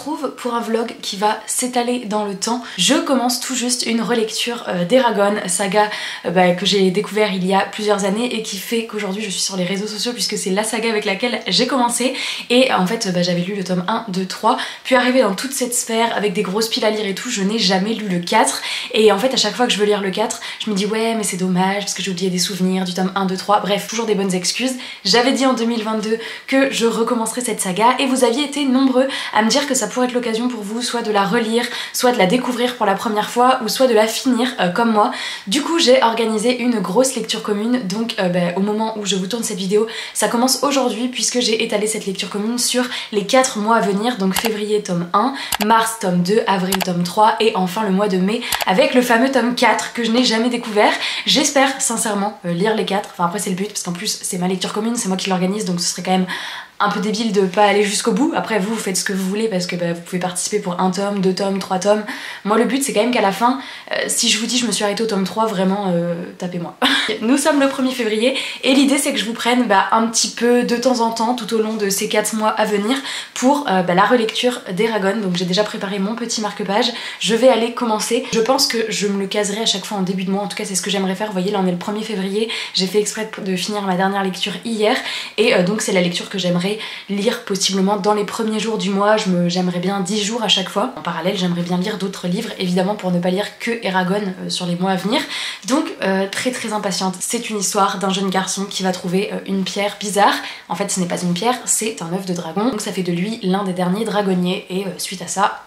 retrouve pour un vlog qui va s'étaler dans le temps. Je commence tout juste une relecture d'Eragon, saga que j'ai découvert il y a plusieurs années et qui fait qu'aujourd'hui je suis sur les réseaux sociaux puisque c'est la saga avec laquelle j'ai commencé. Et en fait j'avais lu le tome 1, 2, 3, puis arrivé dans toute cette sphère avec des grosses piles à lire et tout, je n'ai jamais lu le 4. Et en fait à chaque fois que je veux lire le 4, je me dis ouais mais c'est dommage parce que j'ai oublié des souvenirs du tome 1, 2, 3, bref, toujours des bonnes excuses. J'avais dit en 2022 que je recommencerais cette saga et vous aviez été nombreux à me dire que ça pourrait être l'occasion pour vous soit de la relire, soit de la découvrir pour la première fois ou soit de la finir comme moi. Du coup j'ai organisé une grosse lecture commune, donc au moment où je vous tourne cette vidéo ça commence aujourd'hui puisque j'ai étalé cette lecture commune sur les 4 mois à venir, donc février tome 1, mars tome 2, avril tome 3 et enfin le mois de mai avec le fameux tome 4 que je n'ai jamais découvert. J'espère sincèrement lire les 4, enfin après c'est le but parce qu'en plus c'est ma lecture commune, c'est moi qui l'organise donc ce serait quand même un peu débile de pas aller jusqu'au bout. Après vous faites ce que vous voulez parce que vous pouvez participer pour 1 tome, 2 tomes, 3 tomes. Moi le but c'est quand même qu'à la fin, si je vous dis je me suis arrêtée au tome 3, vraiment tapez-moi. Nous sommes le 1er février et l'idée c'est que je vous prenne un petit peu de temps en temps tout au long de ces 4 mois à venir pour la relecture d'Eragon. Donc j'ai déjà préparé mon petit marque-page, je vais aller commencer. Je pense que je me le caserai à chaque fois en début de mois, en tout cas c'est ce que j'aimerais faire. Vous voyez là on est le 1er février, j'ai fait exprès de finir ma dernière lecture hier et donc c'est la lecture que j'aimerais lire possiblement dans les premiers jours du mois. J'aimerais bien 10 jours à chaque fois. En parallèle j'aimerais bien lire d'autres livres évidemment pour ne pas lire que Eragon sur les mois à venir. Donc très impatiente. C'est une histoire d'un jeune garçon qui va trouver une pierre bizarre. En fait ce n'est pas une pierre, c'est un œuf de dragon. Donc ça fait de lui l'un des derniers dragonniers et suite à ça,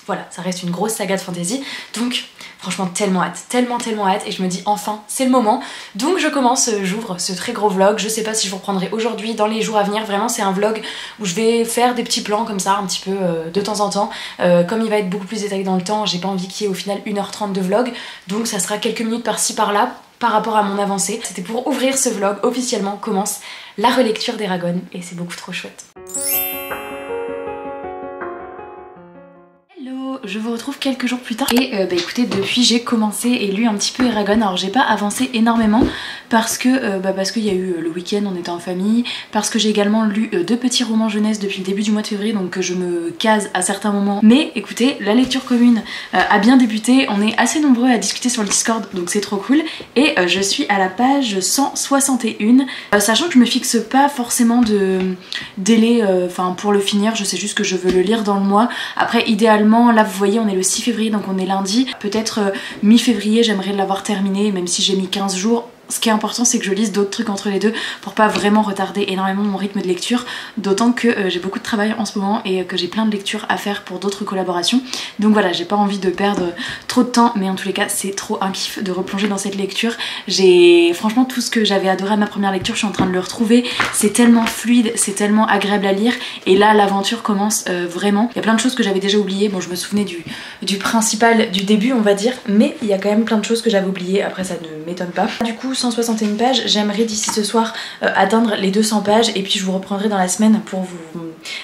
voilà, ça reste une grosse saga de fantasy. Donc franchement tellement hâte et je me dis enfin c'est le moment. Donc je commence, j'ouvre ce très gros vlog. Je sais pas si je vous reprendrai aujourd'hui, dans les jours à venir. Vraiment c'est un vlog où je vais faire des petits plans comme ça un petit peu de temps en temps. Comme il va être beaucoup plus détaillé dans le temps, j'ai pas envie qu'il y ait au final 1h30 de vlog. Donc ça sera quelques minutes par-ci par-là par rapport à mon avancée. C'était pour ouvrir ce vlog. Officiellement commence la relecture d'Eragon et c'est beaucoup trop chouette. Je vous retrouve quelques jours plus tard et écoutez, depuis j'ai commencé et lu un petit peu Eragon. Alors j'ai pas avancé énormément parce que qu'il y a eu le week-end, on était en famille, parce que j'ai également lu 2 petits romans jeunesse depuis le début du mois de février, donc je me case à certains moments. Mais écoutez, la lecture commune a bien débuté, on est assez nombreux à discuter sur le Discord donc c'est trop cool et je suis à la page 161, sachant que je me fixe pas forcément de délai pour le finir, je sais juste que je veux le lire dans le mois. Après idéalement là vous voyez on est le 6 février donc on est lundi, peut-être mi-février j'aimerais l'avoir terminé même si j'ai mis 15 jours. Ce qui est important c'est que je lise d'autres trucs entre les deux pour pas vraiment retarder énormément mon rythme de lecture, d'autant que j'ai beaucoup de travail en ce moment et que j'ai plein de lectures à faire pour d'autres collaborations. Donc voilà, j'ai pas envie de perdre trop de temps, mais en tous les cas c'est trop un kiff de replonger dans cette lecture. J'ai franchement tout ce que j'avais adoré à ma première lecture, je suis en train de le retrouver. C'est tellement fluide, c'est tellement agréable à lire et là l'aventure commence vraiment. Il y a plein de choses que j'avais déjà oubliées, bon je me souvenais du principal du début on va dire, mais il y a quand même plein de choses que j'avais oubliées, après ça ne m'étonne pas. Du coup 161 pages, j'aimerais d'ici ce soir atteindre les 200 pages et puis je vous reprendrai dans la semaine pour vous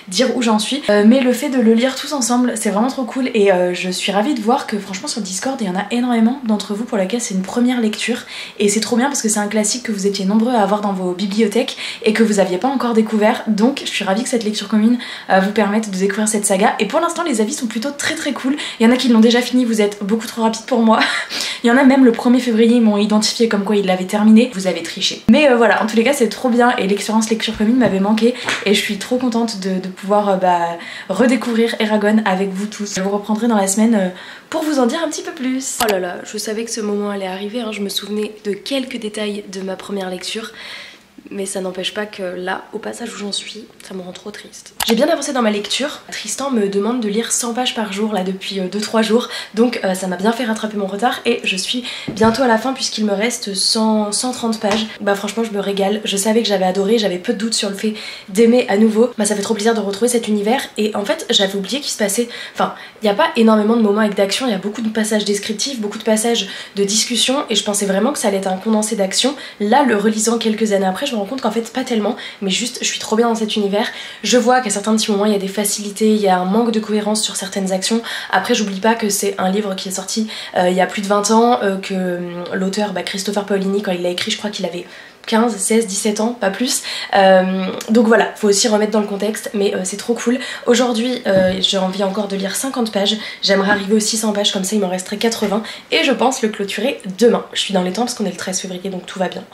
dire où j'en suis. Mais le fait de le lire tous ensemble c'est vraiment trop cool et je suis ravie de voir que franchement sur Discord il y en a énormément d'entre vous pour laquelle c'est une première lecture et c'est trop bien parce que c'est un classique que vous étiez nombreux à avoir dans vos bibliothèques et que vous aviez pas encore découvert, donc je suis ravie que cette lecture commune vous permette de découvrir cette saga et pour l'instant les avis sont plutôt très cool. Il y en a qui l'ont déjà fini, vous êtes beaucoup trop rapide pour moi. Il y en a même le 1er février ils m'ont identifié comme quoi ils l'avaient terminé, vous avez triché. Mais voilà, en tous les cas c'est trop bien et l'expérience lecture commune m'avait manqué et je suis trop contente de pouvoir redécouvrir Eragon avec vous tous. Je vous reprendrai dans la semaine pour vous en dire un petit peu plus. Oh là là, je savais que ce moment allait arriver, hein. Je me souvenais de quelques détails de ma première lecture. Mais ça n'empêche pas que là, au passage où j'en suis, ça me rend trop triste. J'ai bien avancé dans ma lecture. Tristan me demande de lire 100 pages par jour là depuis 2-3 jours. Donc ça m'a bien fait rattraper mon retard et je suis bientôt à la fin puisqu'il me reste 130 pages. Franchement je me régale. Je savais que j'avais adoré, j'avais peu de doutes sur le fait d'aimer à nouveau. Ça fait trop plaisir de retrouver cet univers et en fait j'avais oublié qu'il se passait... Enfin, il n'y a pas énormément de moments avec d'action, il y a beaucoup de passages descriptifs, beaucoup de passages de discussion et je pensais vraiment que ça allait être un condensé d'action. Là, le relisant quelques années après, je me rends compte qu'en fait pas tellement, mais juste je suis trop bien dans cet univers. Je vois qu'à certains petits moments il y a des facilités, il y a un manque de cohérence sur certaines actions. Après j'oublie pas que c'est un livre qui est sorti il y a plus de 20 ans, que l'auteur Christopher Paolini quand il l'a écrit je crois qu'il avait 15, 16, 17 ans, pas plus. Donc voilà, faut aussi remettre dans le contexte, mais c'est trop cool. Aujourd'hui, j'ai envie encore de lire 50 pages. J'aimerais arriver aux 600 pages, comme ça il m'en resterait 80. Et je pense le clôturer demain. Je suis dans les temps parce qu'on est le 13 février, donc tout va bien.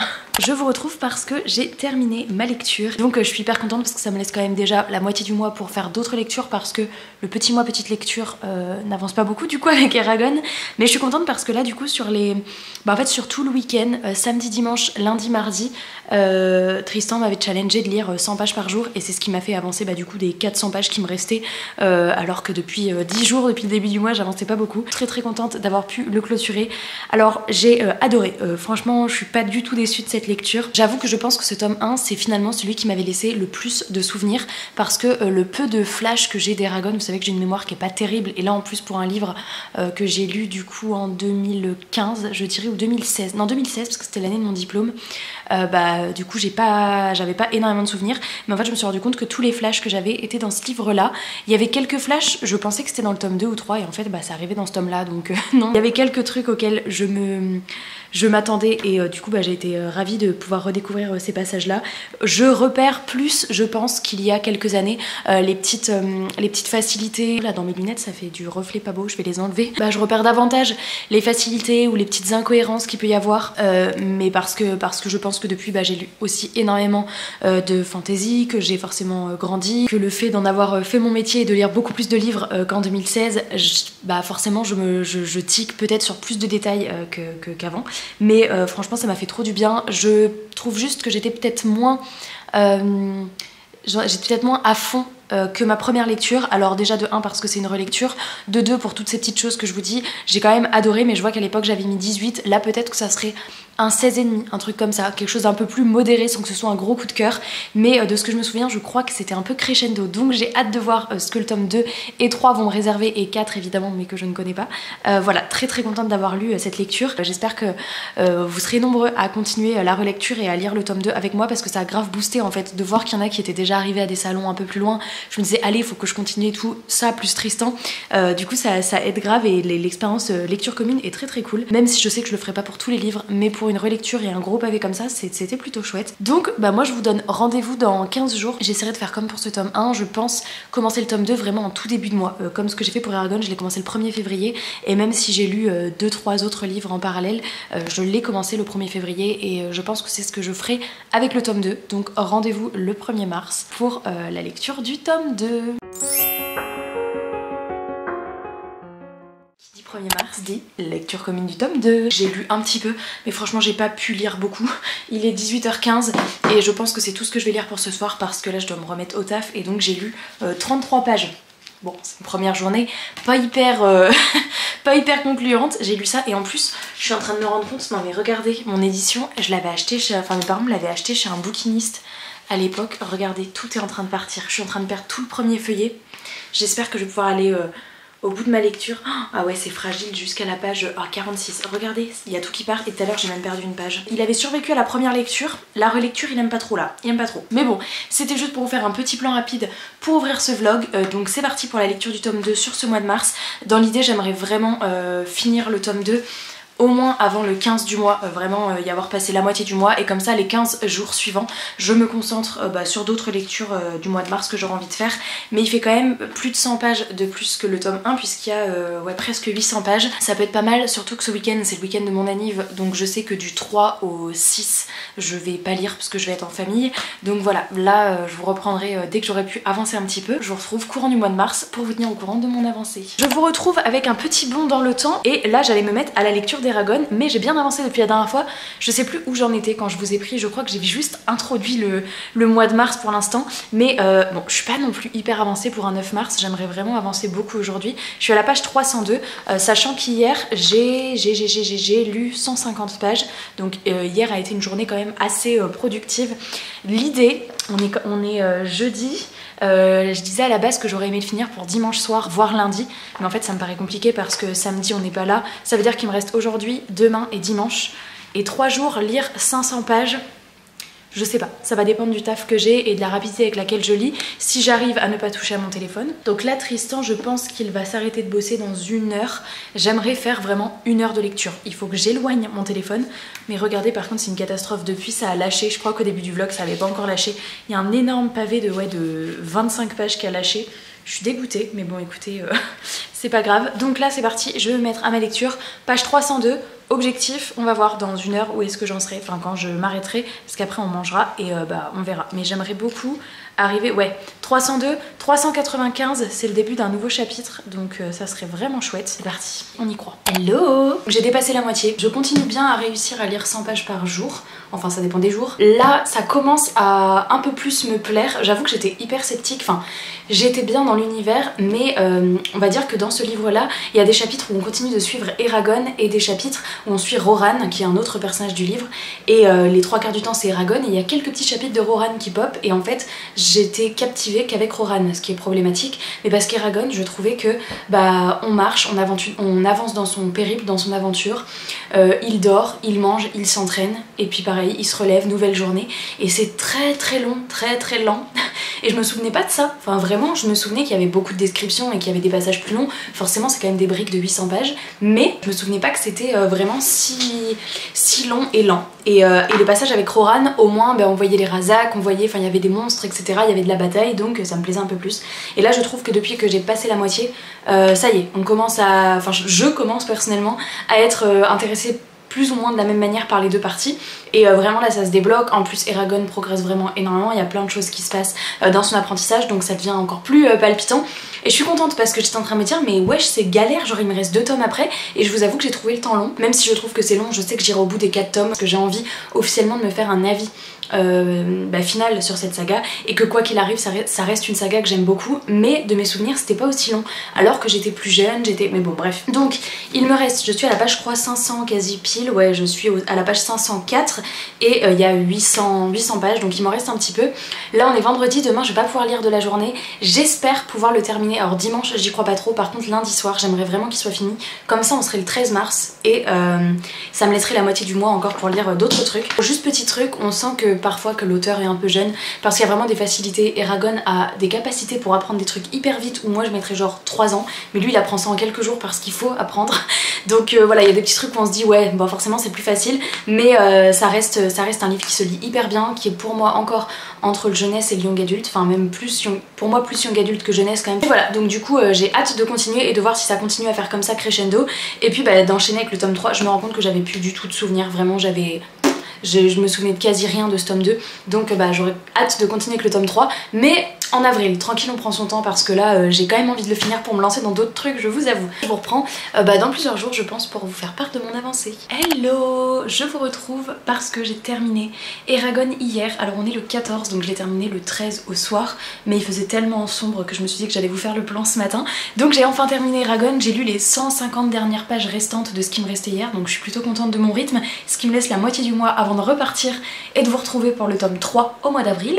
Je vous retrouve parce que j'ai terminé ma lecture. Donc je suis hyper contente parce que ça me laisse quand même déjà la moitié du mois pour faire d'autres lectures, parce que le petit mois petite lecture n'avance pas beaucoup du coup avec Eragon. Mais je suis contente parce que là du coup sur les... en fait sur tout le week-end, samedi, dimanche, lundi, mardi, Tristan m'avait challengé de lire 100 pages par jour, et c'est ce qui m'a fait avancer du coup des 400 pages qui me restaient, alors que depuis 10 jours, depuis le début du mois, j'avançais pas beaucoup. Très contente d'avoir pu le clôturer. Alors j'ai adoré, franchement je suis pas du tout déçue de cette lecture. J'avoue que je pense que ce tome 1 c'est finalement celui qui m'avait laissé le plus de souvenirs, parce que le peu de flash que j'ai d'Eragon, vous savez que j'ai une mémoire qui est pas terrible, et là en plus pour un livre que j'ai lu du coup en 2015 je dirais, ou 2016, non 2016 parce que c'était l'année de mon diplôme, du coup j'avais pas énormément de souvenirs, mais en fait je me suis rendu compte que tous les flashs que j'avais étaient dans ce livre là. Il y avait quelques flashs, je pensais que c'était dans le tome 2 ou 3, et en fait ça arrivait dans ce tome là, donc non. Il y avait quelques trucs auxquels je m'attendais, et du coup j'ai été ravie de pouvoir redécouvrir ces passages là. Je repère plus, je pense, qu'il y a quelques années, les petites facilités. Là dans mes lunettes ça fait du reflet pas beau, je vais les enlever. Je repère davantage les facilités ou les petites incohérences qu'il peut y avoir, mais parce que je pense que depuis j'ai lu aussi énormément de fantasy, que j'ai forcément grandi, que le fait d'en avoir fait mon métier et de lire beaucoup plus de livres qu'en 2016, forcément je tique peut-être sur plus de détails qu'avant. Mais franchement ça m'a fait trop du bien. Je trouve juste que j'étais peut-être moins à fond que ma première lecture. Alors déjà de 1 parce que c'est une relecture, de 2 pour toutes ces petites choses que je vous dis. J'ai quand même adoré, mais je vois qu'à l'époque j'avais mis 18, là peut-être que ça serait un 16,5, un truc comme ça, quelque chose d'un peu plus modéré sans que ce soit un gros coup de cœur. Mais de ce que je me souviens, je crois que c'était un peu crescendo, donc j'ai hâte de voir ce que le tome 2 et 3 vont me réserver, et 4 évidemment, mais que je ne connais pas. Voilà, très contente d'avoir lu cette lecture. J'espère que vous serez nombreux à continuer la relecture et à lire le tome 2 avec moi, parce que ça a grave boosté en fait de voir qu'il y en a qui étaient déjà arrivés à des salons un peu plus loin. Je me disais allez, il faut que je continue et tout, ça plus Tristan, du coup ça aide grave, et l'expérience lecture commune est très cool, même si je sais que je le ferai pas pour tous les livres, mais pour une relecture et un gros pavé comme ça, c'était plutôt chouette. Donc moi je vous donne rendez-vous dans 15 jours, j'essaierai de faire comme pour ce tome 1, je pense commencer le tome 2 vraiment en tout début de mois, comme ce que j'ai fait pour Eragon, je l'ai commencé le 1er février, et même si j'ai lu 2-3 autres livres en parallèle, je l'ai commencé le 1er février, et je pense que c'est ce que je ferai avec le tome 2, donc rendez-vous le 1er mars pour la lecture du tome 2. 1er mars dit lecture commune du tome 2. J'ai lu un petit peu, mais franchement j'ai pas pu lire beaucoup. Il est 18h15 et je pense que c'est tout ce que je vais lire pour ce soir, parce que là je dois me remettre au taf, et donc j'ai lu 33 pages. Bon, c'est une première journée, pas hyper concluante, j'ai lu ça, et en plus je suis en train de me rendre compte, non mais regardez, mon édition, je l'avais acheté chez, mes parents me l'avaient acheté chez un bouquiniste à l'époque. Regardez, tout est en train de partir, je suis en train de perdre tout le premier feuillet. J'espère que je vais pouvoir aller au bout de ma lecture. Ah ouais, c'est fragile jusqu'à la page 46. Regardez, il y a tout qui part, et tout à l'heure j'ai même perdu une page. Il avait survécu à la première lecture, la relecture il aime pas trop là, il aime pas trop. Mais bon, c'était juste pour vous faire un petit plan rapide pour ouvrir ce vlog. Donc c'est parti pour la lecture du tome 2 sur ce mois de mars. Dans l'idée j'aimerais vraiment finir le tome 2 au moins avant le 15 du mois, vraiment y avoir passé la moitié du mois, et comme ça les 15 jours suivants je me concentre sur d'autres lectures du mois de mars que j'aurai envie de faire. Mais il fait quand même plus de 100 pages de plus que le tome 1, puisqu'il y a presque 800 pages. Ça peut être pas mal, surtout que ce week-end c'est le week-end de mon anniv, donc je sais que du 3 au 6 je vais pas lire parce que je vais être en famille. Donc voilà, là je vous reprendrai dès que j'aurai pu avancer un petit peu. Je vous retrouve courant du mois de mars pour vous tenir au courant de mon avancée. Je vous retrouve avec un petit bond dans le temps, et là j'allais me mettre à la lecture d'Eragon, mais j'ai bien avancé depuis la dernière fois. Je sais plus où j'en étais quand je vous ai pris, je crois que j'ai juste introduit le mois de mars pour l'instant, mais bon, je suis pas non plus hyper avancée pour un 9 mars, j'aimerais vraiment avancer beaucoup aujourd'hui. Je suis à la page 302, sachant qu'hier j'ai lu 150 pages, donc hier a été une journée quand même assez productive. L'idée, on est jeudi. Je disais à la base que j'aurais aimé le finir pour dimanche soir, voire lundi, mais en fait ça me paraît compliqué parce que samedi on n'est pas là. Ça veut dire qu'il me reste aujourd'hui, demain et dimanche, et 3 jours lire 500 pages. Je sais pas, ça va dépendre du taf que j'ai et de la rapidité avec laquelle je lis, si j'arrive à ne pas toucher à mon téléphone. Donc là Tristan, je pense qu'il va s'arrêter de bosser dans 1 heure. J'aimerais faire vraiment 1 heure de lecture. Il faut que j'éloigne mon téléphone. Mais regardez, par contre c'est une catastrophe, depuis ça a lâché. Je crois qu'au début du vlog ça avait pas encore lâché. Il y a un énorme pavé de 25 pages qui a lâché. Je suis dégoûtée, mais bon écoutez, c'est pas grave. Donc là c'est parti, je vais me mettre à ma lecture. Page 302, objectif, on va voir dans 1 heure où est-ce que j'en serai, enfin quand je m'arrêterai, parce qu'après on mangera et on verra. Mais j'aimerais beaucoup arriver, 302, 395, c'est le début d'un nouveau chapitre, donc ça serait vraiment chouette. C'est parti, on y croit. Hello! J'ai dépassé la moitié, je continue bien à réussir à lire 100 pages par jour, enfin ça dépend des jours. Là ça commence à un peu plus me plaire, j'avoue que j'étais hyper sceptique, enfin j'étais bien dans l'univers, mais on va dire que dans ce livre là, il y a des chapitres où on continue de suivre Eragon et des chapitres où on suit Roran, qui est un autre personnage du livre, et les 3/4 du temps c'est Eragon, et il y a quelques petits chapitres de Roran qui pop, et en fait j'étais captivée qu'avec Roran, ce qui est problématique, mais parce qu'Eragon, je trouvais que on marche, on avance dans son périple, dans son aventure, il dort, il mange, il s'entraîne, et puis pareil, il se relève, nouvelle journée, et c'est très très long, très très lent, et je me souvenais pas de ça, enfin vraiment je me souvenais qu'il y avait beaucoup de descriptions et qu'il y avait des passages plus longs, forcément c'est quand même des briques de 800 pages, mais je me souvenais pas que c'était vraiment si long et lent. Et les passages avec Roran, au moins on voyait les Razak, on voyait, enfin il y avait des monstres, etc. Il y avait de la bataille, donc ça me plaisait un peu plus. Et là je trouve que depuis que j'ai passé la moitié, ça y est, on commence à, enfin je commence personnellement à être intéressée plus ou moins de la même manière par les deux parties, et vraiment là ça se débloque. En plus Eragon progresse vraiment énormément, il y a plein de choses qui se passent dans son apprentissage, donc ça devient encore plus palpitant, et je suis contente parce que j'étais en train de me dire mais wesh c'est galère, genre il me reste 2 tomes après, et je vous avoue que j'ai trouvé le temps long, même si je trouve que c'est long, je sais que j'irai au bout des 4 tomes parce que j'ai envie officiellement de me faire un avis final sur cette saga, et que quoi qu'il arrive ça reste une saga que j'aime beaucoup, mais de mes souvenirs c'était pas aussi long alors que j'étais plus jeune, mais bon bref. Donc il me reste, je suis à la page je crois 500 quasi pile, ouais je suis à la page 504, et il y a 800 pages, donc il m'en reste un petit peu. Là on est vendredi, demain je vais pas pouvoir lire de la journée, j'espère pouvoir le terminer. Alors dimanche j'y crois pas trop, par contre lundi soir j'aimerais vraiment qu'il soit fini, comme ça on serait le 13 mars et ça me laisserait la moitié du mois encore pour lire d'autres trucs. Juste petit truc, on sent que parfois que l'auteur est un peu jeune, parce qu'il y a vraiment des facilités. Eragon a des capacités pour apprendre des trucs hyper vite, où moi je mettrais genre 3 ans, mais lui il apprend ça en quelques jours parce qu'il faut apprendre. Donc voilà, il y a des petits trucs où on se dit ouais bon forcément c'est plus facile, mais ça reste un livre qui se lit hyper bien, qui est pour moi encore entre le jeunesse et le young adulte, enfin même plus pour moi plus young adulte que jeunesse quand même. Et voilà, donc du coup j'ai hâte de continuer et de voir si ça continue à faire comme ça crescendo, et puis d'enchaîner avec le tome 3. Je me rends compte que j'avais plus du tout de souvenirs, vraiment je me souvenais de quasi rien de ce tome 2, donc j'aurais hâte de continuer avec le tome 3, mais en avril, tranquille, on prend son temps parce que là j'ai quand même envie de le finir pour me lancer dans d'autres trucs, je vous avoue. Je vous reprends dans plusieurs jours je pense pour vous faire part de mon avancée. Hello, je vous retrouve parce que j'ai terminé Eragon hier. Alors on est le 14, donc je l'ai terminé le 13 au soir, mais il faisait tellement sombre que je me suis dit que j'allais vous faire le plan ce matin. Donc j'ai enfin terminé Eragon, j'ai lu les 150 dernières pages restantes de ce qui me restait hier, donc je suis plutôt contente de mon rythme, ce qui me laisse la moitié du mois avant de repartir et de vous retrouver pour le tome 3 au mois d'avril.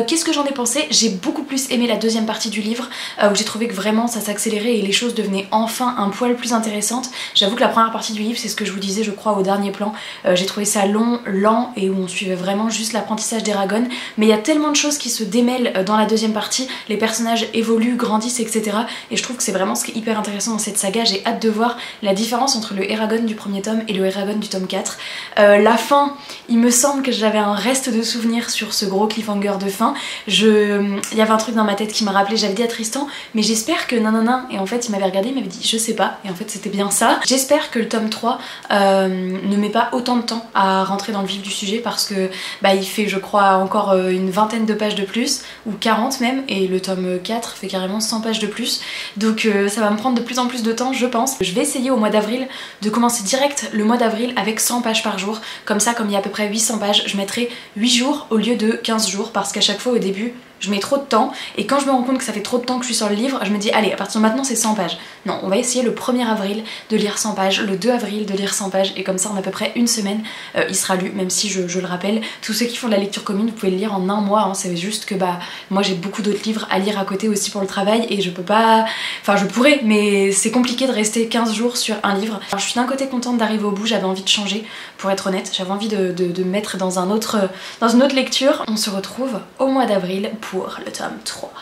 Qu'est-ce que j'en ai pensé? J'ai beaucoup plus aimé la deuxième partie du livre, où j'ai trouvé que vraiment ça s'accélérait et les choses devenaient enfin un poil plus intéressantes. J'avoue que la première partie du livre, c'est ce que je vous disais je crois au dernier plan, j'ai trouvé ça long, lent, et où on suivait vraiment juste l'apprentissage d'Eragon, mais il y a tellement de choses qui se démêlent dans la deuxième partie, les personnages évoluent, grandissent, etc. Et je trouve que c'est vraiment ce qui est hyper intéressant dans cette saga. J'ai hâte de voir la différence entre le Eragon du premier tome et le Eragon du tome 4. La fin, il me semble que j'avais un reste de souvenirs sur ce gros cliffhanger de fin. Il y avait un truc dans ma tête qui m'a rappelé, j'avais dit à Tristan mais j'espère que nanana, et en fait il m'avait regardé, il m'avait dit je sais pas, et en fait c'était bien ça. J'espère que le tome 3 ne met pas autant de temps à rentrer dans le vif du sujet, parce que il fait je crois encore une vingtaine de pages de plus, ou 40 même, et le tome 4 fait carrément 100 pages de plus, donc ça va me prendre de plus en plus de temps je pense. Je vais essayer au mois d'avril de commencer direct le mois d'avril avec 100 pages par jour, comme ça comme il y a à peu près 800 pages, je mettrai 8 jours au lieu de 15 jours, parce qu'à chaque fois au début je mets trop de temps, et quand je me rends compte que ça fait trop de temps que je suis sur le livre, je me dis allez, à partir de maintenant c'est 100 pages. Non, on va essayer le 1er avril de lire 100 pages, le 2 avril de lire 100 pages, et comme ça en à peu près une semaine il sera lu, même si je le rappelle, tous ceux qui font de la lecture commune, vous pouvez le lire en un mois, hein. C'est juste que bah moi j'ai beaucoup d'autres livres à lire à côté aussi pour le travail, et je peux pas, enfin je pourrais, mais c'est compliqué de rester 15 jours sur un livre. Alors je suis d'un côté contente d'arriver au bout, j'avais envie de changer, pour être honnête, j'avais envie de me mettre dans une autre lecture. On se retrouve au mois d'avril pour le tome 3.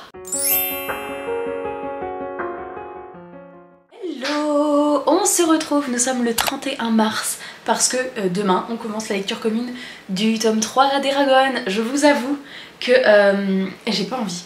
Hello, on se retrouve, nous sommes le 31 mars parce que demain on commence la lecture commune du tome 3 d'Eragon. Je vous avoue que j'ai pas envie.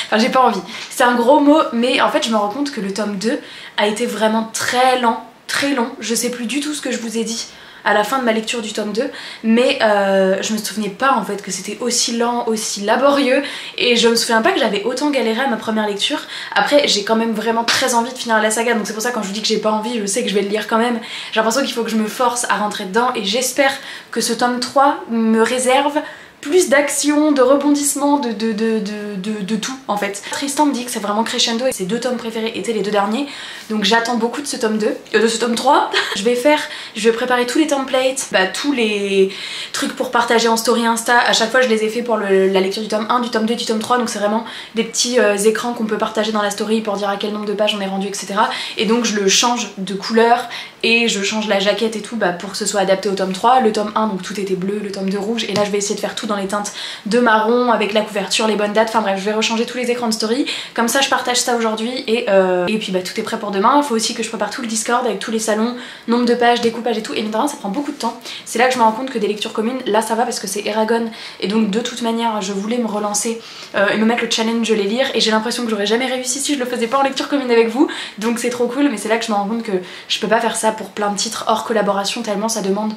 Enfin j'ai pas envie, c'est un gros mot, mais en fait je me rends compte que le tome 2 a été vraiment très lent, très long. Je sais plus du tout ce que je vous ai dit à la fin de ma lecture du tome 2, mais je me souvenais pas en fait que c'était aussi lent, aussi laborieux, et je me souviens pas que j'avais autant galéré à ma première lecture. Après j'ai quand même vraiment très envie de finir la saga, donc c'est pour ça quand je vous dis que j'ai pas envie, je sais que je vais le lire quand même. J'ai l'impression qu'il faut que je me force à rentrer dedans, et j'espère que ce tome 3 me réserve plus d'action, de rebondissement, de tout en fait. Tristan me dit que c'est vraiment crescendo et ses 2 tomes préférés étaient les 2 derniers, donc j'attends beaucoup de ce tome 2, de ce tome 3. Je vais préparer tous les templates, tous les trucs pour partager en story Insta. À chaque fois je les ai fait pour la lecture du tome 1, du tome 2, du tome 3, donc c'est vraiment des petits écrans qu'on peut partager dans la story pour dire à quel nombre de pages on est rendu, etc. Et donc je le change de couleur et je change la jaquette et tout pour que ce soit adapté au tome 3. Le tome 1 donc tout était bleu, le tome 2 rouge, et là je vais essayer de faire tout dans les teintes de marron avec la couverture, les bonnes dates, enfin bref je vais rechanger tous les écrans de story, comme ça je partage ça aujourd'hui, et puis tout est prêt pour demain. Il faut aussi que je prépare tout le Discord avec tous les salons, nombre de pages, découpage et tout, et évidemment ça prend beaucoup de temps. C'est là que je me rends compte que des lectures communes, là ça va parce que c'est Eragon, et donc de toute manière je voulais me relancer et me mettre le challenge de les lire, et j'ai l'impression que j'aurais jamais réussi si je le faisais pas en lecture commune avec vous, donc c'est trop cool. Mais c'est là que je me rends compte que je peux pas faire ça pour plein de titres hors collaboration, tellement ça demande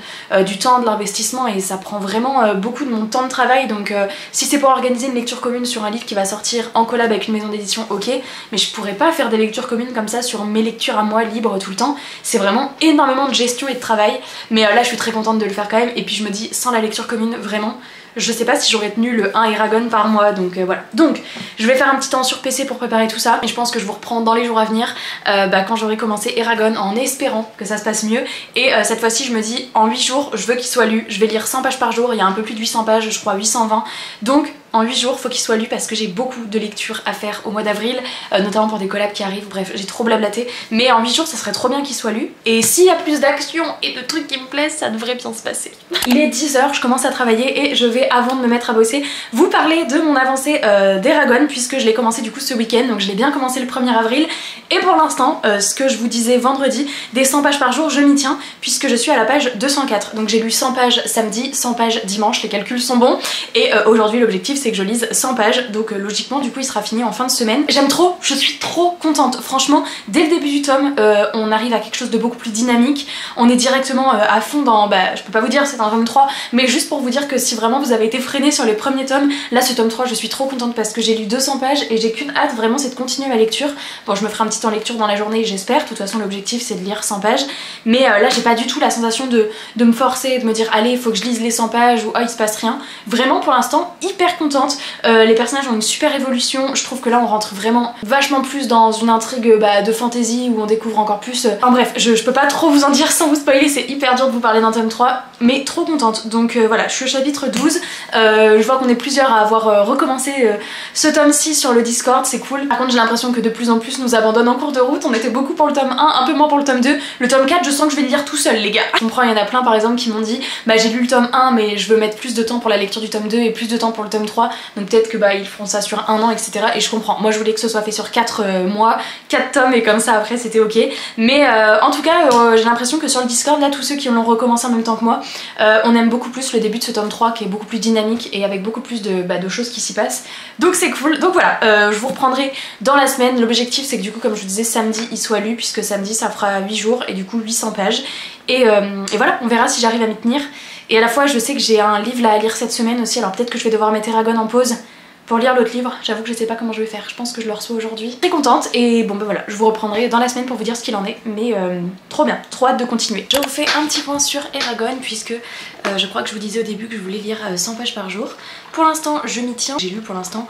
du temps, de l'investissement, et ça prend vraiment beaucoup de mon temps de travail. Donc si c'est pour organiser une lecture commune sur un livre qui va sortir en collab avec une maison d'édition, ok, mais je pourrais pas faire des lectures communes comme ça sur mes lectures à moi libres tout le temps. C'est vraiment énormément de gestion et de travail, mais là je suis très contente de le faire quand même. Et puis je me dis, sans la lecture commune, vraiment je sais pas si j'aurais tenu le 1 Eragon par mois, donc voilà. Donc je vais faire un petit temps sur PC pour préparer tout ça, et je pense que je vous reprends dans les jours à venir quand j'aurai commencé Eragon, en espérant que ça se passe mieux. Et cette fois-ci je me dis, en 8 jours je veux qu'il soit lu, je vais lire 100 pages par jour, il y a un peu plus de 800 pages, je crois 820, donc en 8 jours faut qu'il soit lu parce que j'ai beaucoup de lectures à faire au mois d'avril, notamment pour des collabs qui arrivent. Bref, j'ai trop blablaté, mais en 8 jours ça serait trop bien qu'il soit lu, et s'il y a plus d'action et de trucs qui me plaisent, ça devrait bien se passer. Il est 10 h, je commence à travailler, et je vais, avant de me mettre à bosser, vous parler de mon avancée d'Eragon, puisque je l'ai commencé du coup ce week-end, donc je l'ai bien commencé le 1er avril, et pour l'instant, ce que je vous disais vendredi, des 100 pages par jour, je m'y tiens, puisque je suis à la page 204, donc j'ai lu 100 pages samedi, 100 pages dimanche, les calculs sont bons, et aujourd'hui l'objectif c'est que je lise 100 pages, donc logiquement du coup il sera fini en fin de semaine. J'aime trop, je suis trop contente, franchement, dès le début du tome, on arrive à quelque chose de beaucoup plus dynamique, on est directement à fond dans, je peux pas vous dire c'est un tome 3, mais juste pour vous dire que si vraiment vous avez été freiné sur les premiers tomes, là ce tome 3 je suis trop contente parce que j'ai lu 200 pages et j'ai qu'une hâte vraiment, c'est de continuer ma lecture. Bon, je me ferai un petit temps lecture dans la journée j'espère, de toute façon l'objectif c'est de lire 100 pages, mais là j'ai pas du tout la sensation de me forcer, de me dire allez il faut que je lise les 100 pages ou oh il se passe rien. Vraiment pour l'instant hyper contente, les personnages ont une super évolution, je trouve que là on rentre vraiment vachement plus dans une intrigue de fantasy où on découvre encore plus, enfin bref, je peux pas trop vous en dire sans vous spoiler, c'est hyper dur de vous parler d'un tome 3, mais trop contente. Donc voilà, je suis au chapitre 12, je vois qu'on est plusieurs à avoir recommencé ce tome 6 sur le Discord, c'est cool. Par contre j'ai l'impression que de plus en plus nous abandonnent en cours de route, on était beaucoup pour le tome 1, un peu moins pour le tome 2, le tome 4 je sens que je vais le lire tout seul les gars. Je comprends, il y en a plein par exemple qui m'ont dit j'ai lu le tome 1 mais je veux mettre plus de temps pour la lecture du tome 2 et plus de temps pour le tome 3, donc peut-être que ils feront ça sur un an etc, et je comprends. Moi je voulais que ce soit fait sur 4 mois, 4 tomes, et comme ça après c'était ok, mais en tout cas j'ai l'impression que sur le Discord là tous ceux qui l'ont recommencé en même temps que moi, on aime beaucoup plus le début de ce tome 3 qui est beaucoup plus dynamique et avec beaucoup plus de choses qui s'y passent, donc c'est cool. Donc voilà, je vous reprendrai dans la semaine. L'objectif c'est que du coup comme je vous disais samedi il soit lu, puisque samedi ça fera 8 jours et du coup 800 pages, et voilà, on verra si j'arrive à m'y tenir. Et à la fois je sais que j'ai un livre là à lire cette semaine aussi, alors peut-être que je vais devoir mettre Eragon en pause pour lire l'autre livre. J'avoue que je sais pas comment je vais faire, je pense que je le reçois aujourd'hui. Très contente et bon bah voilà, je vous reprendrai dans la semaine pour vous dire ce qu'il en est, mais trop bien, trop hâte de continuer. Je vous fais un petit point sur Eragon puisque je crois que je vous disais au début que je voulais lire 100 pages par jour. Pour l'instant je m'y tiens, j'ai lu pour l'instant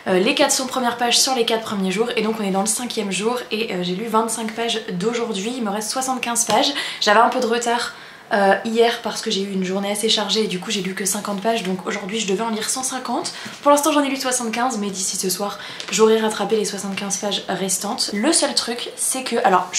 les 400 premières pages sur les 4 premiers jours et donc on est dans le 5e jour et j'ai lu 25 pages d'aujourd'hui, il me reste 75 pages. J'avais un peu de retard hier parce que j'ai eu une journée assez chargée et du coup j'ai lu que 50 pages, donc aujourd'hui je devais en lire 150. Pour l'instant j'en ai lu 75 mais d'ici ce soir j'aurai rattrapé les 75 pages restantes. Le seul truc c'est que, alors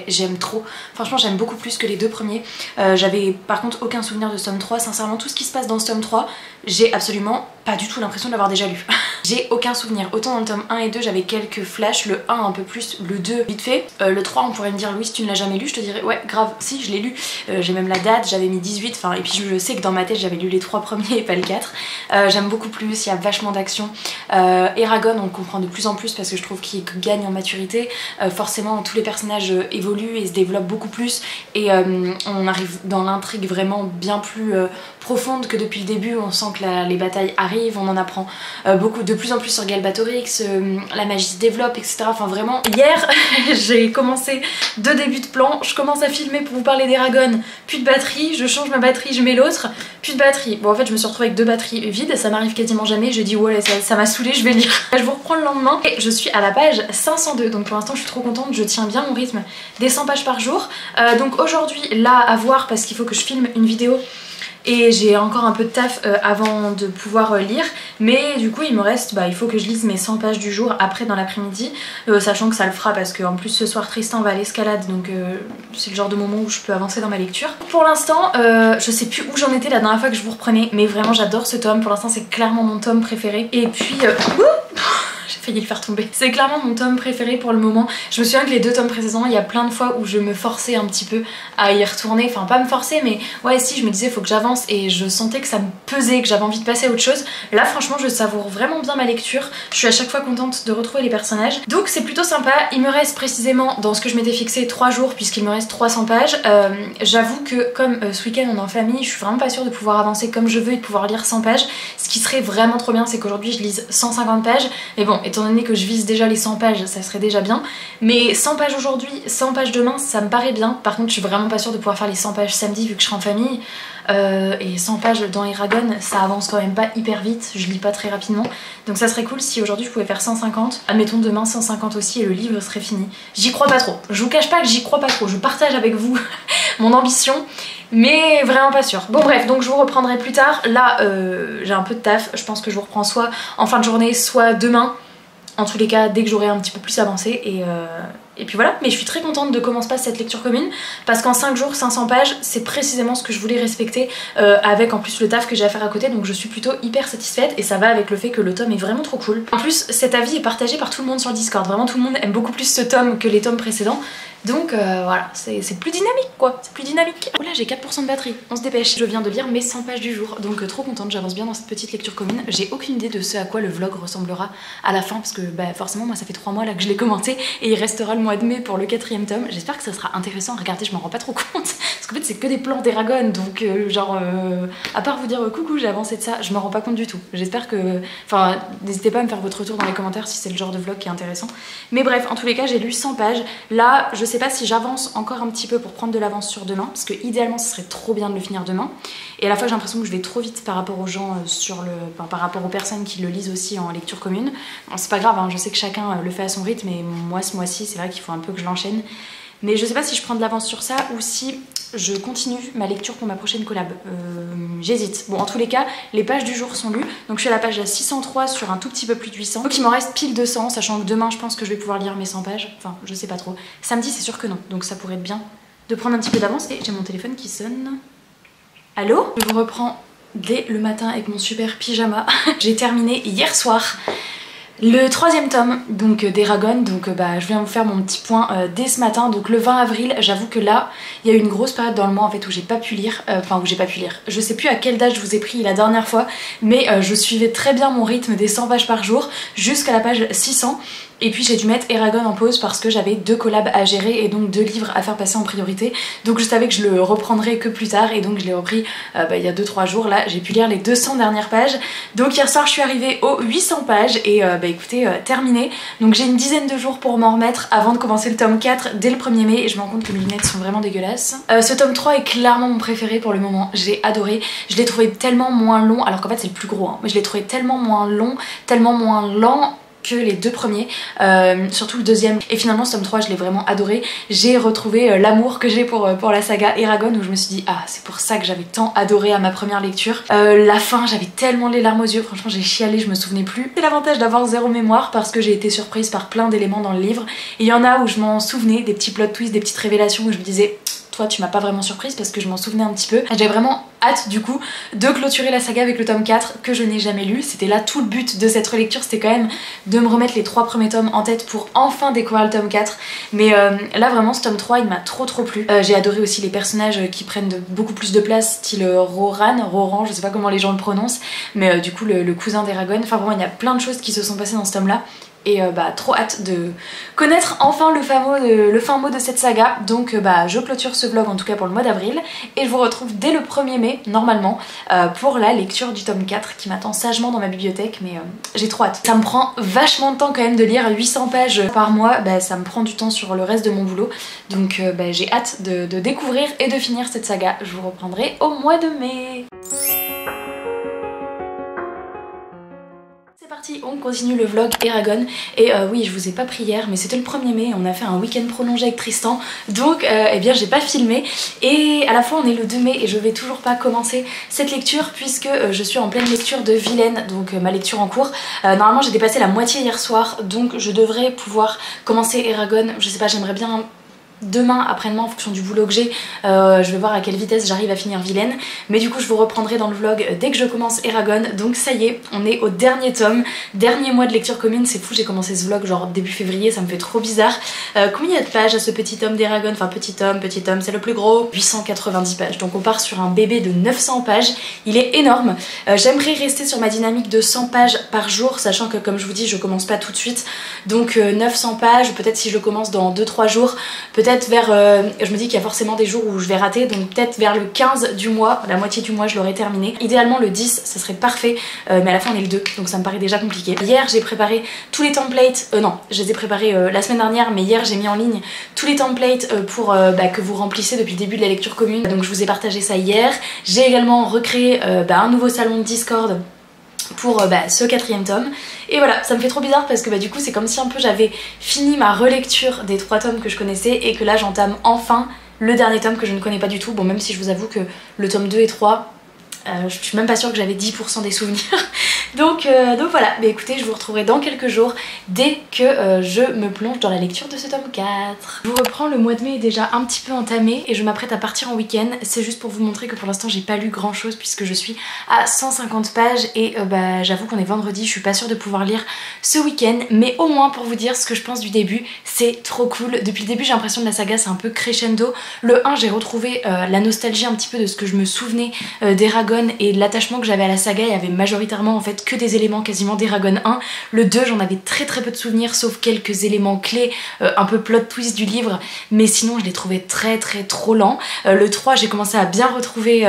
j'aime trop, franchement j'aime beaucoup plus que les 2 premiers. J'avais par contre aucun souvenir de ce tome 3, sincèrement tout ce qui se passe dans ce tome 3 j'ai absolument pas du tout l'impression de l'avoir déjà lu. J'ai aucun souvenir, autant dans le tome 1 et 2 j'avais quelques flashs, le 1 un peu plus, le 2 vite fait, le 3 on pourrait me dire Louise tu ne l'as jamais lu, je te dirais ouais grave si je l'ai lu, j'ai même la date, j'avais mis 18, enfin et puis je sais que dans ma tête j'avais lu les 3 premiers et pas le 4. J'aime beaucoup plus, il y a vachement d'action. Eragon on le comprend de plus en plus parce que je trouve qu'il gagne en maturité, forcément tous les personnages évoluent et se développent beaucoup plus et on arrive dans l'intrigue vraiment bien plus profonde que depuis le début, on sent que les batailles arrivent, on en apprend beaucoup de plus en plus sur Galbatorix, la magie se développe etc. Enfin vraiment, hier j'ai commencé 2 débuts de plan, je commence à filmer pour vous parler d'Eragon, plus de batterie, je change ma batterie, je mets l'autre, plus de batterie. Bon en fait je me suis retrouvée avec 2 batteries vides, ça m'arrive quasiment jamais, je dis ouais ça m'a saoulée, je vais lire. Je vous reprends le lendemain et je suis à la page 502, donc pour l'instant je suis trop contente, je tiens bien mon rythme des 100 pages par jour. Donc aujourd'hui là à voir parce qu'il faut que je filme une vidéo et j'ai encore un peu de taf avant de pouvoir lire, mais du coup il me reste, il faut que je lise mes 100 pages du jour après dans l'après-midi, sachant que ça le fera parce qu'en plus ce soir Tristan va à l'escalade, donc c'est le genre de moment où je peux avancer dans ma lecture. Pour l'instant je sais plus où j'en étais la dernière fois que je vous reprenais, mais vraiment j'adore ce tome, pour l'instant c'est clairement mon tome préféré. Et puis j'ai failli le faire tomber. C'est clairement mon tome préféré pour le moment. Je me souviens que les 2 tomes précédents, il y a plein de fois où je me forçais un petit peu à y retourner. Enfin pas me forcer mais ouais si, je me disais faut que j'avance et je sentais que ça me pesait, que j'avais envie de passer à autre chose. Là franchement je savoure vraiment bien ma lecture. Je suis à chaque fois contente de retrouver les personnages. Donc c'est plutôt sympa. Il me reste précisément dans ce que je m'étais fixé 3 jours puisqu'il me reste 300 pages. J'avoue que comme ce week-end on est en famille, je suis vraiment pas sûre de pouvoir avancer comme je veux et de pouvoir lire 100 pages. Ce qui serait vraiment trop bien c'est qu'aujourd'hui je lise 150 pages. Mais bon, étant donné que je vise déjà les 100 pages, ça serait déjà bien. Mais 100 pages aujourd'hui, 100 pages demain, ça me paraît bien. Par contre, je suis vraiment pas sûre de pouvoir faire les 100 pages samedi vu que je serai en famille. Et 100 pages dans Eragon, ça avance quand même pas hyper vite, je lis pas très rapidement. Donc ça serait cool si aujourd'hui je pouvais faire 150. Admettons demain 150 aussi et le livre serait fini. J'y crois pas trop. Je vous cache pas que j'y crois pas trop. Je partage avec vous mon ambition. Mais vraiment pas sûre. Bon bref, donc je vous reprendrai plus tard. Là, j'ai un peu de taf. Je pense que je vous reprends soit en fin de journée, soit demain. En tous les cas, dès que j'aurai un petit peu plus avancé et puis voilà. Mais je suis très contente de comment se passe cette lecture commune parce qu'en 5 jours, 500 pages, c'est précisément ce que je voulais respecter avec en plus le taf que j'ai à faire à côté. Donc je suis plutôt hyper satisfaite et ça va avec le fait que le tome est vraiment trop cool. En plus, cet avis est partagé par tout le monde sur le Discord. Vraiment tout le monde aime beaucoup plus ce tome que les tomes précédents. Donc voilà, c'est plus dynamique quoi, c'est plus dynamique. Oula, j'ai 4% de batterie, on se dépêche. Je viens de lire mes 100 pages du jour, donc trop contente, j'avance bien dans cette petite lecture commune. J'ai aucune idée de ce à quoi le vlog ressemblera à la fin, parce que forcément moi ça fait 3 mois là que je l'ai commenté, et il restera le mois de mai pour le 4e tome. J'espère que ça sera intéressant à regarder, je m'en rends pas trop compte, parce qu'en fait c'est que des plans d'Eragon, donc à part vous dire coucou j'ai avancé de ça, je m'en rends pas compte du tout. J'espère que... Enfin, n'hésitez pas à me faire votre retour dans les commentaires si c'est le genre de vlog qui est intéressant. Mais bref, en tous les cas j'ai lu 100 pages, là je sais pas si j'avance encore un petit peu pour prendre de l'avance sur demain parce que idéalement ce serait trop bien de le finir demain et à la fois j'ai l'impression que je vais trop vite par rapport aux gens par rapport aux personnes qui le lisent aussi en lecture commune. Bon, c'est pas grave hein, je sais que chacun le fait à son rythme et moi ce mois-ci c'est vrai qu'il faut un peu que je l'enchaîne, mais je sais pas si je prends de l'avance sur ça ou si je continue ma lecture pour ma prochaine collab. J'hésite. Bon en tous les cas les pages du jour sont lues, donc je suis à la page 603 sur un tout petit peu plus de 800, donc il m'en reste pile 200, sachant que demain je pense que je vais pouvoir lire mes 100 pages, enfin je sais pas trop. Samedi c'est sûr que non, donc ça pourrait être bien de prendre un petit peu d'avance. Et j'ai mon téléphone qui sonne. Allô? Je vous reprends dès le matin avec mon super pyjama. J'ai terminé hier soir le 3e tome donc d'Eragon, donc je viens vous faire mon petit point dès ce matin, donc le 20 avril. J'avoue que là il y a eu une grosse période dans le mois en fait où j'ai pas pu lire, je sais plus à quelle date je vous ai pris la dernière fois, mais je suivais très bien mon rythme des 100 pages par jour jusqu'à la page 600. Et puis j'ai dû mettre Eragon en pause parce que j'avais 2 collabs à gérer et donc 2 livres à faire passer en priorité. Donc je savais que je le reprendrais que plus tard et donc je l'ai repris il y a 2-3 jours. Là j'ai pu lire les 200 dernières pages. Donc hier soir je suis arrivée aux 800 pages et écoutez, terminé. Donc j'ai une dizaine de jours pour m'en remettre avant de commencer le tome 4 dès le 1er mai et je me rends compte que mes lunettes sont vraiment dégueulasses. Ce tome 3 est clairement mon préféré pour le moment. J'ai adoré. Je l'ai trouvé tellement moins long, alors qu'en fait c'est le plus gros, hein, mais je l'ai trouvé tellement moins long, tellement moins lent que les 2 premiers, surtout le deuxième. Et finalement ce tome 3 je l'ai vraiment adoré. J'ai retrouvé l'amour que j'ai pour la saga Eragon, où je me suis dit ah c'est pour ça que j'avais tant adoré à ma première lecture. La fin, j'avais tellement les larmes aux yeux, franchement j'ai chialé, je me souvenais plus. C'est l'avantage d'avoir zéro mémoire parce que j'ai été surprise par plein d'éléments dans le livre. Et il y en a où je m'en souvenais, des petits plot twists, des petites révélations où je me disais toi tu m'as pas vraiment surprise parce que je m'en souvenais un petit peu. J'avais vraiment hâte du coup de clôturer la saga avec le tome 4 que je n'ai jamais lu. C'était là tout le but de cette relecture, c'était quand même de me remettre les 3 premiers tomes en tête pour enfin découvrir le tome 4. Mais là vraiment ce tome 3 il m'a trop plu. J'ai adoré aussi les personnages qui prennent beaucoup plus de place, style Roran, je sais pas comment les gens le prononcent, mais du coup le cousin d'Eragon. Enfin vraiment il y a plein de choses qui se sont passées dans ce tome là. Et trop hâte de connaître enfin le fin mot de cette saga. Donc je clôture ce vlog en tout cas pour le mois d'avril. Et je vous retrouve dès le 1er mai normalement pour la lecture du tome 4 qui m'attend sagement dans ma bibliothèque. Mais j'ai trop hâte. Ça me prend vachement de temps quand même de lire 800 pages par mois. Ça me prend du temps sur le reste de mon boulot. Donc j'ai hâte de découvrir et de finir cette saga. Je vous reprendrai au mois de mai. On continue le vlog Eragon et oui je vous ai pas pris hier mais c'était le 1er mai, on a fait un week-end prolongé avec Tristan donc eh bien j'ai pas filmé et à la fois on est le 2 mai et je vais toujours pas commencer cette lecture puisque je suis en pleine lecture de Vilaine, donc ma lecture en cours. Normalement j'ai dépassé la moitié hier soir donc je devrais pouvoir commencer Eragon. Je sais pas, j'aimerais bien demain, après-demain en fonction du boulot que j'ai, je vais voir à quelle vitesse j'arrive à finir Vilaine, mais du coup je vous reprendrai dans le vlog dès que je commence Eragon. Donc ça y est, on est au dernier tome, dernier mois de lecture commune. C'est fou, j'ai commencé ce vlog genre début février, ça me fait trop bizarre. Combien il y a de pages à ce petit tome d'Eragon? Enfin petit tome, c'est le plus gros, 890 pages, donc on part sur un bébé de 900 pages, il est énorme. J'aimerais rester sur ma dynamique de 100 pages par jour, sachant que comme je vous dis je commence pas tout de suite, donc 900 pages, peut-être si je le commence dans 2-3 jours, peut-être vers, je me dis qu'il y a forcément des jours où je vais rater, donc peut-être vers le 15 du mois, la moitié du mois je l'aurai terminé. Idéalement le 10 ça serait parfait, mais à la fin on est le 2 donc ça me paraît déjà compliqué. Hier j'ai préparé tous les templates, non je les ai préparés la semaine dernière, mais hier j'ai mis en ligne tous les templates pour que vous remplissez depuis le début de la lecture commune, donc je vous ai partagé ça hier. J'ai également recréé un nouveau salon de Discord pour ce 4e tome et voilà, ça me fait trop bizarre parce que du coup c'est comme si un peu j'avais fini ma relecture des 3 tomes que je connaissais et que là j'entame enfin le dernier tome que je ne connais pas du tout. Bon, même si je vous avoue que le tome 2 et 3 je suis même pas sûre que j'avais 10% des souvenirs donc voilà, mais écoutez je vous retrouverai dans quelques jours dès que je me plonge dans la lecture de ce tome 4. Je vous reprends, le mois de mai est déjà un petit peu entamé et je m'apprête à partir en week-end. C'est juste pour vous montrer que pour l'instant j'ai pas lu grand chose puisque je suis à 150 pages et j'avoue qu'on est vendredi, je suis pas sûre de pouvoir lire ce week-end, mais au moins pour vous dire ce que je pense du début, c'est trop cool. Depuis le début j'ai l'impression que la saga c'est un peu crescendo. Le 1 j'ai retrouvé la nostalgie un petit peu de ce que je me souvenais d'Eragon et de l'attachement que j'avais à la saga. Il y avait majoritairement en fait que des éléments quasiment d'Eragon 1. Le 2 j'en avais très peu de souvenirs sauf quelques éléments clés, un peu plot twist du livre, mais sinon je l'ai trouvé trop lent. Le 3 j'ai commencé à bien retrouver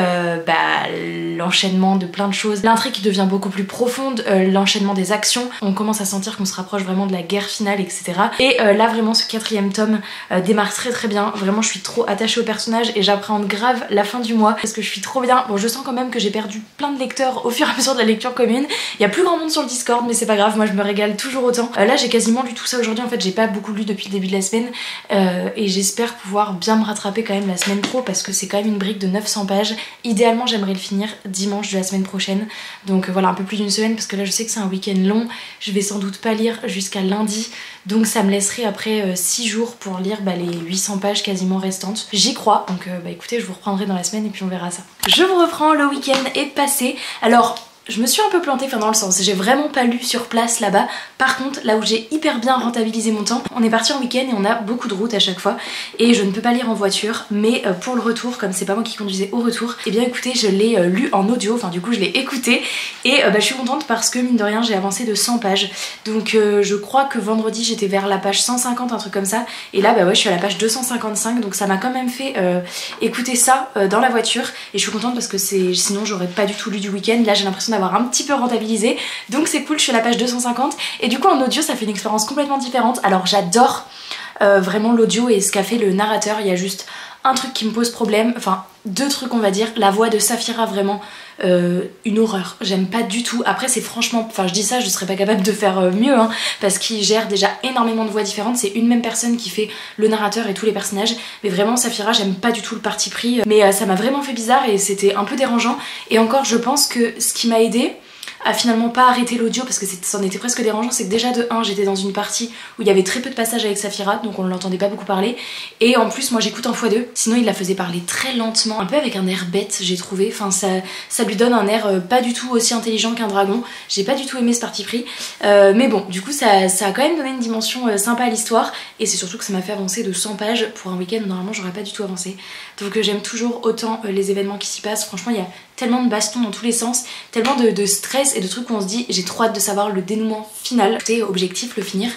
l'enchaînement de plein de choses, l'intrigue qui devient beaucoup plus profonde, l'enchaînement des actions, on commence à sentir qu'on se rapproche vraiment de la guerre finale, etc. Et là vraiment ce 4e tome démarre très bien, vraiment je suis trop attachée au personnage et j'appréhende grave la fin du mois parce que je suis trop bien. Bon, je sens quand même que j'ai perdu plein de lecteurs au fur et à mesure de la lecture commune. Il y a plus grand monde sur le Discord mais c'est pas grave, moi je me régale toujours autant. Là j'ai quasiment lu tout ça aujourd'hui, en fait j'ai pas beaucoup lu depuis le début de la semaine et j'espère pouvoir bien me rattraper quand même la semaine pro parce que c'est quand même une brique de 900 pages. Idéalement j'aimerais le finir dimanche de la semaine prochaine, donc voilà, un peu plus d'une semaine parce que là je sais que c'est un week-end long, je vais sans doute pas lire jusqu'à lundi, donc ça me laisserait après 6 jours pour lire les 800 pages quasiment restantes. J'y crois, donc écoutez je vous reprendrai dans la semaine et puis on verra ça. Je vous reprends, le week-end est passé. Alors je me suis un peu plantée, enfin dans le sens, j'ai vraiment pas lu sur place là-bas. Par contre, là où j'ai hyper bien rentabilisé mon temps, on est parti en week-end et on a beaucoup de routes à chaque fois. Et je ne peux pas lire en voiture, mais pour le retour, comme c'est pas moi qui conduisais au retour, et bien écoutez, je l'ai lu en audio, enfin du coup je l'ai écouté. Et je suis contente parce que mine de rien, j'ai avancé de 100 pages. Donc je crois que vendredi j'étais vers la page 150, un truc comme ça. Et là bah ouais, je suis à la page 255, donc ça m'a quand même fait écouter ça dans la voiture. Et je suis contente parce que sinon j'aurais pas du tout lu du week-end. Là j'ai l'impression d'avoir un petit peu rentabilisé, donc c'est cool, je suis à la page 250 et du coup en audio ça fait une expérience complètement différente. Alors j'adore vraiment l'audio et ce qu'a fait le narrateur. Il y a juste un truc qui me pose problème, enfin deux trucs on va dire. La voix de Saphira, vraiment une horreur, j'aime pas du tout. Après c'est franchement, enfin je dis ça, je serais pas capable de faire mieux hein, parce qu'il gère déjà énormément de voix différentes. C'est une même personne qui fait le narrateur et tous les personnages, mais vraiment Saphira, j'aime pas du tout le parti pris, mais ça m'a vraiment fait bizarre et c'était un peu dérangeant. Et encore je pense que ce qui m'a aidé à finalement pas arrêter l'audio, parce que ça en était presque dérangeant, c'est que déjà de 1 j'étais dans une partie où il y avait très peu de passages avec Saphira, donc on ne l'entendait pas beaucoup parler, et en plus moi j'écoute en x2, sinon il la faisait parler très lentement, un peu avec un air bête j'ai trouvé, enfin ça lui donne un air pas du tout aussi intelligent qu'un dragon. J'ai pas du tout aimé ce parti pris, mais bon du coup ça a quand même donné une dimension sympa à l'histoire, et c'est surtout que ça m'a fait avancer de 100 pages pour un week-end où normalement j'aurais pas du tout avancé. Donc j'aime toujours autant les événements qui s'y passent. Franchement il y a tellement de bastons dans tous les sens, tellement de stress et de trucs où on se dit j'ai trop hâte de savoir le dénouement final. C'était objectif le finir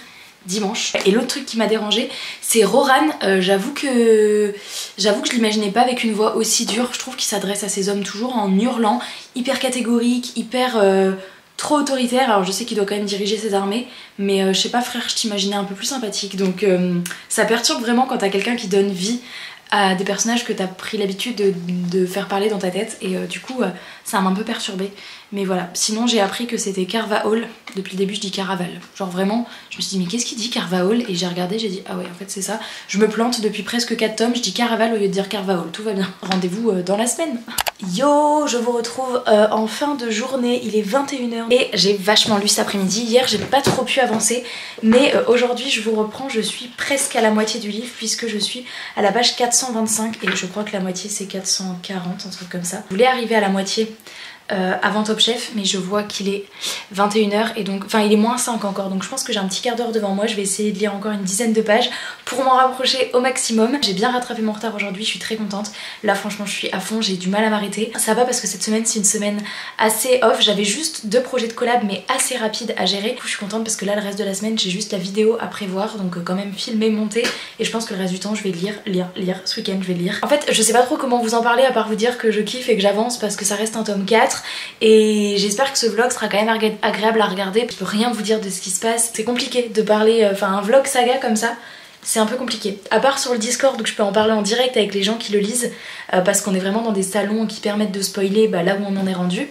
dimanche. Et l'autre truc qui m'a dérangé, c'est Roran. J'avoue que je l'imaginais pas avec une voix aussi dure. Je trouve qu'il s'adresse à ses hommes toujours en hurlant, hyper catégorique, hyper trop autoritaire. Alors je sais qu'il doit quand même diriger ses armées, mais je sais pas frère, je t'imaginais un peu plus sympathique. Donc ça perturbe vraiment quand t'as quelqu'un qui donne vie à des personnages que t'as pris l'habitude de faire parler dans ta tête, et du coup ça m'a un peu perturbée. Mais voilà, sinon j'ai appris que c'était Carvaol. Depuis le début je dis Caraval, genre vraiment je me suis dit mais qu'est-ce qu'il dit Carvaol, et j'ai regardé, j'ai dit ah ouais en fait c'est ça. Je me plante depuis presque 4 tomes, je dis Caraval au lieu de dire Carvaol, tout va bien. Rendez-vous dans la semaine. Yo, je vous retrouve en fin de journée, il est 21h et j'ai vachement lu cet après-midi. Hier j'ai pas trop pu avancer, mais aujourd'hui je vous reprends, je suis presque à la moitié du livre puisque je suis à la page 425 et je crois que la moitié c'est 440, un truc comme ça. Je voulais arriver à la moitié avant Top Chef, mais je vois qu'il est 21h et donc, enfin il est moins 5 encore, donc je pense que j'ai un petit quart d'heure devant moi. Je vais essayer de lire encore une dizaine de pages pour m'en rapprocher au maximum. J'ai bien rattrapé mon retard aujourd'hui, je suis très contente. Là franchement je suis à fond, j'ai du mal à m'arrêter. Ça va parce que cette semaine c'est une semaine assez off, j'avais juste 2 projets de collab mais assez rapides à gérer. Du coup je suis contente parce que là le reste de la semaine j'ai juste la vidéo à prévoir, donc quand même filmer, monter, et je pense que le reste du temps je vais lire. Ce week-end je vais lire. En fait je sais pas trop comment vous en parler à part vous dire que je kiffe et que j'avance parce que ça reste un tome 4 et j'espère que ce vlog sera quand même agréable à regarder. Je peux rien vous dire de ce qui se passe, c'est compliqué de parler, enfin un vlog saga comme ça c'est un peu compliqué, à part sur le Discord où je peux en parler en direct avec les gens qui le lisent, parce qu'on est vraiment dans des salons qui permettent de spoiler là où on en est rendu.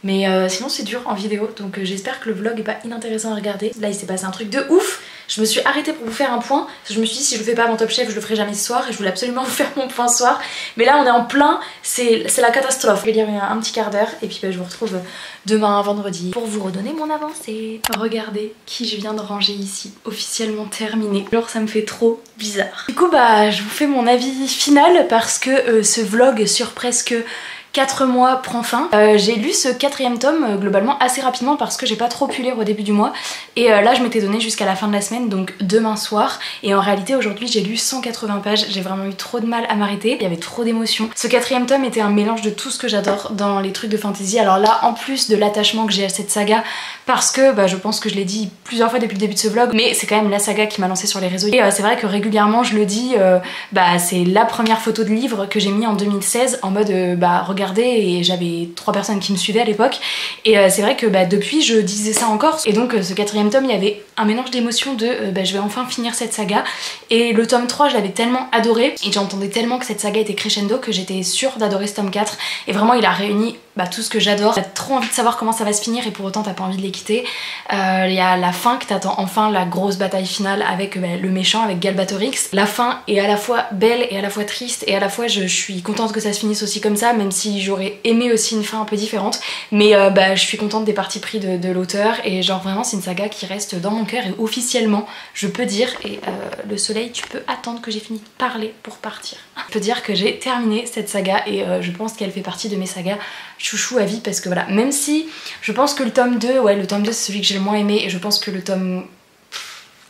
Mais sinon c'est dur en vidéo, donc j'espère que le vlog est pas inintéressant à regarder. Là il s'est passé un truc de ouf. Je me suis arrêtée pour vous faire un point, parce que je me suis dit si je le fais pas avant Top Chef je le ferai jamais ce soir, et je voulais absolument vous faire mon point ce soir. Mais là on est en plein, c'est la catastrophe. Je vais lire un petit quart d'heure et puis je vous retrouve demain vendredi pour vous redonner mon avancée. Regardez qui je viens de ranger ici, officiellement terminé. Alors ça me fait trop bizarre. Du coup je vous fais mon avis final parce que ce vlog sur presque 4 mois prend fin. J'ai lu ce 4e tome globalement assez rapidement parce que j'ai pas trop pu lire au début du mois, et là je m'étais donné jusqu'à la fin de la semaine, donc demain soir, et en réalité aujourd'hui j'ai lu 180 pages, j'ai vraiment eu trop de mal à m'arrêter, il y avait trop d'émotions. Ce 4e tome était un mélange de tout ce que j'adore dans les trucs de fantasy. Alors là en plus de l'attachement que j'ai à cette saga, parce que je pense que je l'ai dit plusieurs fois depuis le début de ce vlog, mais c'est quand même la saga qui m'a lancée sur les réseaux, et c'est vrai que régulièrement je le dis, c'est la première photo de livre que j'ai mis en 2016 en mode regardez, et j'avais 3 personnes qui me suivaient à l'époque, et c'est vrai que depuis je disais ça encore. Et donc ce 4e tome il y avait un mélange d'émotions de je vais enfin finir cette saga, et le tome 3 je l'avais tellement adoré et j'entendais tellement que cette saga était crescendo que j'étais sûre d'adorer ce tome 4, et vraiment il a réuni tout ce que j'adore. T'as trop envie de savoir comment ça va se finir et pour autant t'as pas envie de les quitter. Il y a la fin que t'attends, enfin la grosse bataille finale avec le méchant, avec Galbatorix. La fin est à la fois belle et à la fois triste, et à la fois je suis contente que ça se finisse aussi comme ça, même si j'aurais aimé aussi une fin un peu différente, mais je suis contente des partis pris de l'auteur, et genre vraiment c'est une saga qui reste dans mon cœur, et officiellement je peux dire, et le soleil tu peux attendre que j'ai fini de parler pour partir, je peux dire que j'ai terminé cette saga, et je pense qu'elle fait partie de mes sagas chouchou à vie parce que voilà, même si je pense que le tome 2, ouais le tome 2 c'est celui que j'ai le moins aimé et je pense que le tome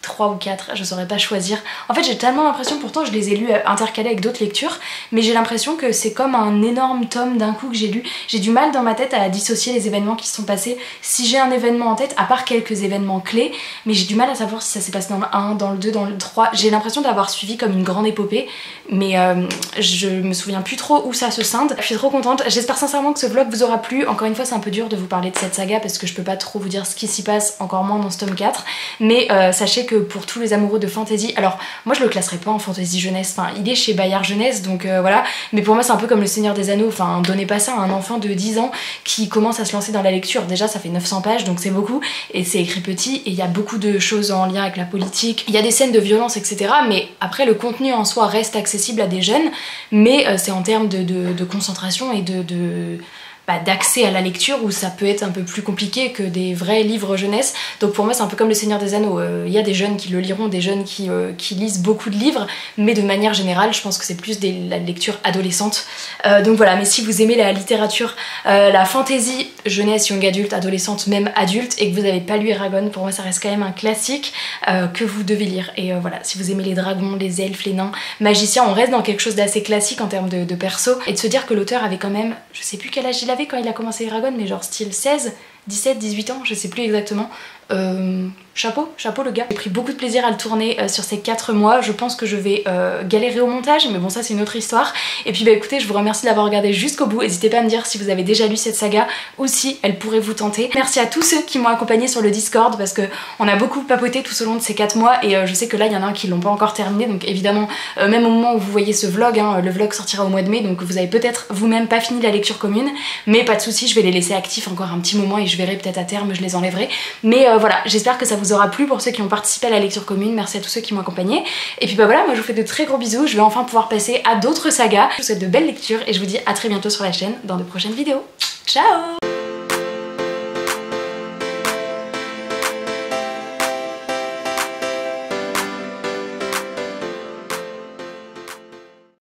3 ou 4, je saurais pas choisir. En fait j'ai tellement l'impression, pourtant je les ai lus intercalés avec d'autres lectures, mais j'ai l'impression que c'est comme un énorme tome d'un coup que j'ai lu. J'ai du mal dans ma tête à dissocier les événements qui se sont passés. Si j'ai un événement en tête, à part quelques événements clés, mais j'ai du mal à savoir si ça s'est passé dans le 1, dans le 2, dans le 3. J'ai l'impression d'avoir suivi comme une grande épopée, mais je me souviens plus trop où ça se scinde. Je suis trop contente, j'espère sincèrement que ce vlog vous aura plu. Encore une fois c'est un peu dur de vous parler de cette saga parce que je peux pas trop vous dire ce qui s'y passe, encore moins dans ce tome 4, mais sachez que pour tous les amoureux de fantasy, alors moi je le classerai pas en fantasy jeunesse, enfin il est chez Bayard Jeunesse donc voilà, mais pour moi c'est un peu comme le Seigneur des Anneaux, enfin donnez pas ça à un enfant de 10 ans qui commence à se lancer dans la lecture. Déjà ça fait 900 pages donc c'est beaucoup et c'est écrit petit et il y a beaucoup de choses en lien avec la politique, il y a des scènes de violence etc, mais après le contenu en soi reste accessible à des jeunes, mais c'est en termes de concentration et d'accès à la lecture où ça peut être un peu plus compliqué que des vrais livres jeunesse. Donc pour moi c'est un peu comme le Seigneur des Anneaux, il y a des jeunes qui le liront, des jeunes qui lisent beaucoup de livres, mais de manière générale je pense que c'est plus la lecture adolescente. Donc voilà, mais si vous aimez la littérature, la fantasy jeunesse, young adulte, adolescente, même adulte, et que vous n'avez pas lu Eragon, pour moi ça reste quand même un classique que vous devez lire. Et voilà, si vous aimez les dragons, les elfes, les nains, magiciens, on reste dans quelque chose d'assez classique en termes de perso, et de se dire que l'auteur avait quand même, je sais plus quel âge il avait quand il a commencé Eragon, mais genre style 16, 17, 18 ans, je sais plus exactement. Chapeau le gars. J'ai pris beaucoup de plaisir à le tourner sur ces 4 mois. Je pense que je vais galérer au montage, mais bon ça c'est une autre histoire. Et puis bah écoutez, je vous remercie d'avoir regardé jusqu'au bout. N'hésitez pas à me dire si vous avez déjà lu cette saga ou si elle pourrait vous tenter. Merci à tous ceux qui m'ont accompagné sur le Discord parce que on a beaucoup papoté tout au long de ces 4 mois et je sais que là il y en a un qui l'ont pas encore terminé, donc évidemment même au moment où vous voyez ce vlog, le vlog sortira au mois de mai, donc vous avez peut-être vous-même pas fini la lecture commune, mais pas de soucis, je vais les laisser actifs encore un petit moment et je verrai peut-être à terme, je les enlèverai. Mais voilà, j'espère que ça vous aura plu pour ceux qui ont participé à la lecture commune. Merci à tous ceux qui m'ont accompagné. Et puis bah voilà, moi je vous fais de très gros bisous. Je vais enfin pouvoir passer à d'autres sagas. Je vous souhaite de belles lectures et je vous dis à très bientôt sur la chaîne dans de prochaines vidéos. Ciao!